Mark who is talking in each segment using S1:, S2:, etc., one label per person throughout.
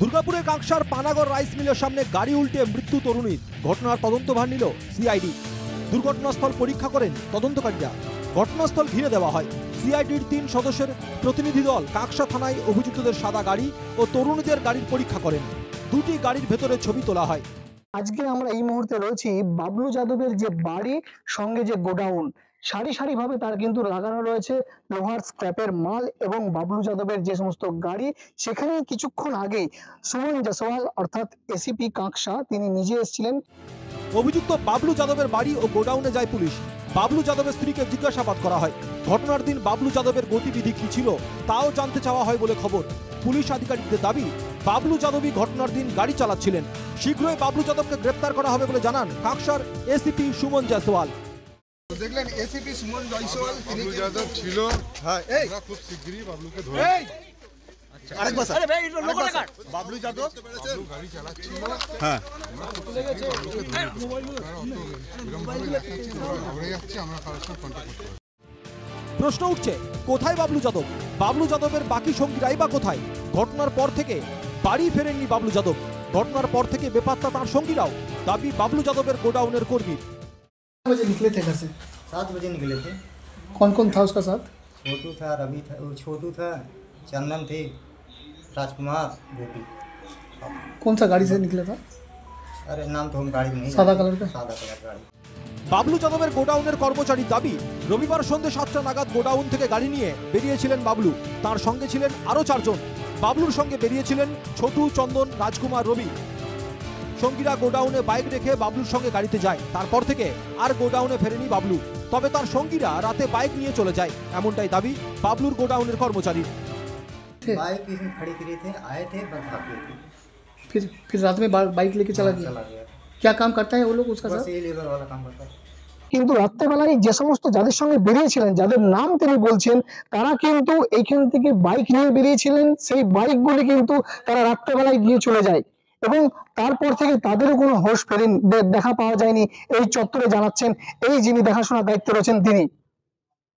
S1: দুর্গাপুরের কাঁকসার পানাগড় রাইস মিলের সামনে গাড়ি উল্টে মৃত্যু তরুণীর। ঘটনার তদন্তভার নিল সিআইডি। দুর্ঘটনাস্থল পরীক্ষা করেন তদন্তকারীরা। ঘটনাস্থল ঘিরে দেওয়া হয়। সিআইডির ৩ সদস্যের প্রতিনিধি দল কাঁকসা থানায় অভিযুক্তদের সাদা গাড়ি ও তরুণীদের গাড়ির পরীক্ষা করেন। দুটি গাড়ির ভেতরে ছবি তোলা হয়।
S2: আজকে আমরা এই মুহূর্তে রয়েছি বাবলু যাদবের যে বাড়ি, সঙ্গে যে গোডাউন, সারি সারি ভাবে তার কিন্তু লাগানো রয়েছে লোহার স্ক্র্যাপের মাল এবং বাবলু যাদবের যে সমস্ত গাড়ি। সেখানে কিছুক্ষণ আগে সুমন জয়সওয়াল অর্থাৎ এসিপি কাঁকসা তিনি নিজে এসেছিলেন।
S1: অভিযুক্ত বাবলু যাদবের বাড়ি ও গোডাউনে যায় পুলিশ। বাবলু যাদবের স্ত্রীকে জিজ্ঞাসাবাদ করা হয়। ঘটনার দিন বাবলু যাদবের গতিবিধি কি ছিল তাও জানতে চাওয়া হয় বলে খবর। পুলিশ আধিকারিকদের দাবি, বাবলু যাদবই ঘটনার দিন গাড়ি চালাচ্ছিলেন। শীঘ্রই বাবলু যাদবকে গ্রেপ্তার করা হবে বলে জানান কাঁকসার এসিপি সুমন জয়সওয়াল।
S3: দেখলেন এসিপি সুমন জয়সওয়াল বাবলু যাদব ছিল। হ্যাঁ, আমরা খুব শীঘ্রই বাবলুকে ধরে।
S4: আরেকবার স্যার, আরে ভাই এটা লোক রেকর্ড বাবলু যাদব
S3: বাবলু গাড়ি চালাচ্ছিল।
S4: হ্যাঁ,
S3: আমরা কারোর সাথে কন্ট্যাক্ট করতে পারি।
S1: প্রশ্ন উঠছে, কোথায় বাবলু যাদব? বাবলু যাদবের বাকি সঙ্গীরাই বা কোথায়? ঘটনার পর থেকে বাড়ি ফেরেননি বাবলু যাদব। ঘটনার পর থেকে বেপাত্তা তাঁর সঙ্গীরাও। দাবি বাবলু যাদবের গোডাউনের কর্মী।
S2: बजे निकले थे घर से?
S5: 7 बजे निकले थे।
S2: कौन कौन था उसका साथ?
S5: छोटू था, रवि था, वो छोटू था, चंदन थे, राजकुमार, गोपी।
S2: कौन सा गाड़ी से निकला था?
S5: अरे नाम तो हम गाड़ी में नहीं
S2: सादा
S5: जानते।
S2: कलर का?
S5: सादा कलर गाड़ी।
S1: বাবলু যাদবের গোডাউনের কর্মচারীর দাবি, রবিবার সন্ধ্যে 7টা নাগাদ গোডাউন থেকে গাড়ি নিয়ে বেরিয়েছিলেন বাবলু। তার সঙ্গে ছিলেন আরও 4 জন। বাবলুর সঙ্গে বেরিয়েছিলেন ছোটু, চন্দন, রাজকুমার, রবি। সঙ্গীরা গোডাউনে বাইক রেখে বাবলুর সঙ্গে গাড়িতে যায়। তারপর থেকে আর গোডাউনে ফেরেনি বাবলু। তবে তার সঙ্গীরা রাতে বাইক নিয়ে চলে যায়, এমনটাই দাবি বাবলুর গোডাউনের কর্মচারীর।
S5: बाइक इसमें खड़ी करी थे, आए थे, बस भाग गए थे।
S2: फिर रात में बाइक लेके चला गया।
S5: चला गया।
S2: क्या काम करता है वो लोग उसका
S5: बस
S2: साथ?
S5: ये लेबर वाला काम करता है।
S2: কিন্তু রাত্রেবেলায় যে সমস্ত যাদের সঙ্গে বেরিয়েছিলেন, যাদের নাম তিনি বলছেন, তারা কিন্তু এইখান থেকে বাইক নিয়ে বেরিয়েছিলেন। সেই বাইকগুলি কিন্তু তারা রাত্রেবেলায় দিয়ে চলে যায় এবং তারপর থেকে তাদেরও কোনো হোশ ফেরেনি, দেখা পাওয়া যায়নি এই চত্বরে, জানাচ্ছেন এই যিনি দেখাশোনার দায়িত্বে রয়েছেন তিনি।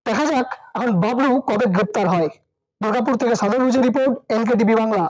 S2: দেখা যাক এখন বাবলু কবে গ্রেপ্তার হয়। দুর্গাপুর থেকে সাদর রিপোর্ট, এনকেটিভি বাংলা।